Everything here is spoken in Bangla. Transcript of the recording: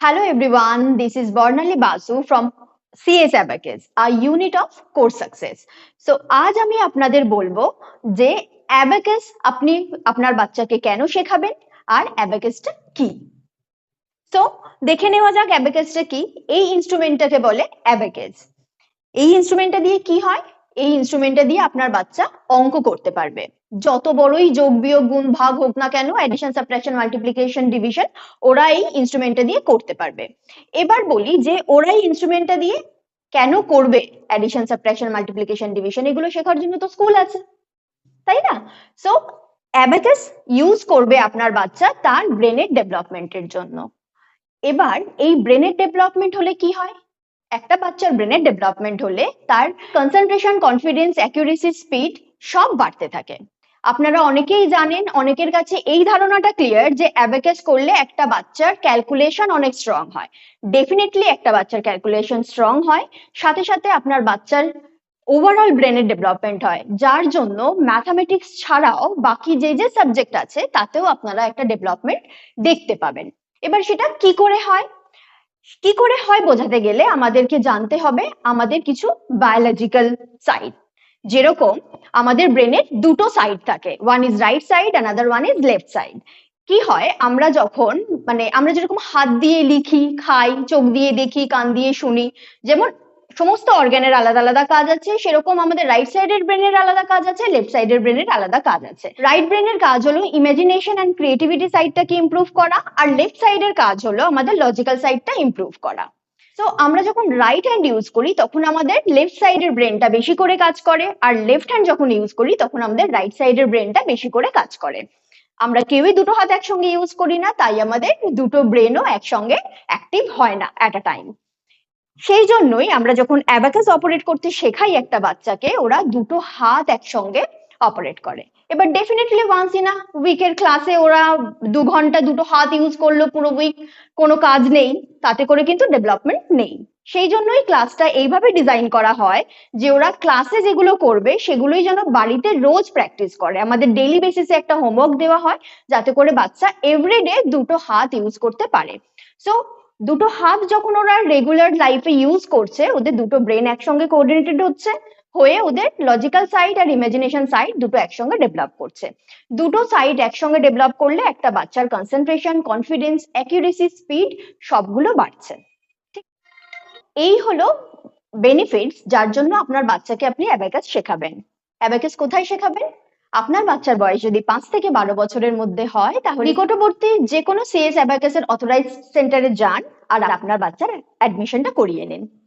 Hello everyone, this is Barnali Basu from CS Abacus, a unit of course success. So আজ আমি আপনাদের বলবো যে অ্যাবাকাস আপনি আপনার বাচ্চাকে কেন শেখাবেন আর অ্যাবাকাসটা কি। তো দেখে নেওয়া যাক অ্যাবাকাসটা কি। এই ইনস্ট্রুমেন্টটাকে বলে অ্যাবাকাস। এই ইনস্ট্রুমেন্টটা দিয়ে কি হয়? এই ইনস্ট্রুমেন্টটা দিয়ে আপনার বাচ্চা অঙ্ক করতে পারবে। যত বড়ই যোগ বিয়োগ গুণ ভাগ হোক না কেন, অ্যাডিশন সাবট্রাকশন মাল্টিপ্লিকেশন ডিভিশন ওরা এই ইনস্ট্রুমেন্টটা দিয়ে করতে পারবে। এবার বলি যে ওরা এই ইনস্ট্রুমেন্টটা দিয়ে কেন করবে অ্যাডিশন সাবট্রাকশন মাল্টিপ্লিকেশন ডিভিশন, এগুলো শেখার জন্য তো স্কুল আছে, তাই না? সো অ্যাবাকাস ইউজ করবে আপনার বাচ্চা তার ব্রেনের ডেভেলপমেন্টের জন্য। এবার এই ব্রেনের ডেভেলপমেন্ট হলে কি হয়? একটা বাচ্চার ব্রেনের ডেভেলপমেন্ট হলে তার কনসেন্ট্রেশন, কনফিডেন্স, অ্যাকুরেসি, স্পিড সব বাড়তে থাকে। আপনারা অনেকেই জানেন, অনেকের কাছে এই ধারণাটা ক্লিয়ার যে অ্যাবাকাস করলে একটা বাচ্চার ক্যালকুলেশন অনেক স্ট্রং হয়। ডেফিনেটলি একটা বাচ্চার ক্যালকুলেশন স্ট্রং হয়, সাথে সাথে আপনার বাচ্চার ওভারঅল ব্রেনের ডেভেলপমেন্ট হয়, যার জন্য ম্যাথামেটিক্স ছাড়াও বাকি যে যে সাবজেক্ট আছে তাতেও আপনারা একটা ডেভেলপমেন্ট দেখতে পাবেন। এবার সেটা কি করে হয়? কি করে হয় বোঝাতে গেলে আমাদেরকে জানতে হবে আমাদের কিছু বায়োলজিক্যাল সাইড। যেরকম আমাদের ব্রেনের দুটো সাইড থাকে, one is right side, another one is left side. কি হয়, আমরা যখন আমরা যেরকম হাত দিয়ে লিখি, খাই, চোখ দিয়ে দেখি, কান দিয়ে শুনি, যেমন সমস্ত অর্গানের আলাদা আলাদা কাজ আছে, সেরকম আমাদের রাইট সাইডের ব্রেনের আলাদা কাজ আছে, লেফট সাইডের ব্রেনের আলাদা কাজ আছে। রাইট ব্রেনের কাজ হলো ইমাজিনেশন এন্ড ক্রিয়েটিভিটি সাইডটাকে ইমপ্রুভ করা, আর লেফট সাইডের কাজ হলো আমাদের লজিক্যাল সাইডটা ইমপ্রুভ করা। তো আমরা যখন রাইট হ্যান্ড ইউজ করি তখন আমাদের লেফট সাইডের ব্রেনটা বেশি করে কাজ করে, আর লেফট হ্যান্ড যখন ইউজ করি তখন আমাদের রাইট সাইডের ব্রেনটা বেশি করে কাজ করে। আমরা কেউই দুটো হাত একসঙ্গে ইউজ করি না, তাই আমাদের দুটো ব্রেনও একসঙ্গে অ্যাক্টিভ হয় না অ্যাট আ টাইম। সেই জন্যই আমরা যখন অ্যাবাকাস অপারেট করতে শেখাই একটা বাচ্চাকে, ওরা দুটো হাত একসঙ্গে অপারেট করে। এবার ডেফিনেটলি ওয়ান্স ইন আ উইকের ক্লাসে ওরা 2 ঘন্টা দুটো হাত ইউজ করলো পুরো উইক, কোনো কাজ নেই, তাতে করে কিন্তু ডেভেলপমেন্ট নেই। সেই জন্যই ক্লাসটা এইভাবে ডিজাইন করা হয় যে ওরা ক্লাসে যেগুলো করবে সেগুলোই যেন বাড়িতে রোজ প্র্যাকটিস করে। আমাদের ডেইলি বেসিসে একটা হোমওয়ার্ক দেওয়া হয় যাতে করে বাচ্চা এভরিডে দুটো হাত ইউজ করতে পারে। সো দুটো হাত যখন ওরা রেগুলার লাইফে ইউজ করছে, ওদের দুটো ব্রেন একসঙ্গে কোঅর্ডিনেটেড হচ্ছে, হয়ে ওদের লজিক্যাল সাইড আর ইমাজিনেশন সাইড দুটো একসঙ্গে ডেভেলপ করছে। দুটো সাইড একসঙ্গে ডেভেলপ করলে একটা বাচ্চার কনসেন্ট্রেশন, কনফিডেন্স, অ্যাকুরেসি, স্পিড সবগুলো বাড়ছে। এই হলো বেনিফিটস যার জন্য আপনার বাচ্চাকে আপনি অ্যাবাকাস শেখাবেন। অ্যাবাকাস কোথায় শেখাবেন? আপনার বাচ্চার বয়স যদি 5 থেকে 12 বছরের মধ্যে হয় তাহলে নিকটবর্তী যে কোনো সিএস অ্যাবাকাসের অথরাইজড সেন্টারে যান আর আপনার বাচ্চার অ্যাডমিশনটা করিয়ে নিন।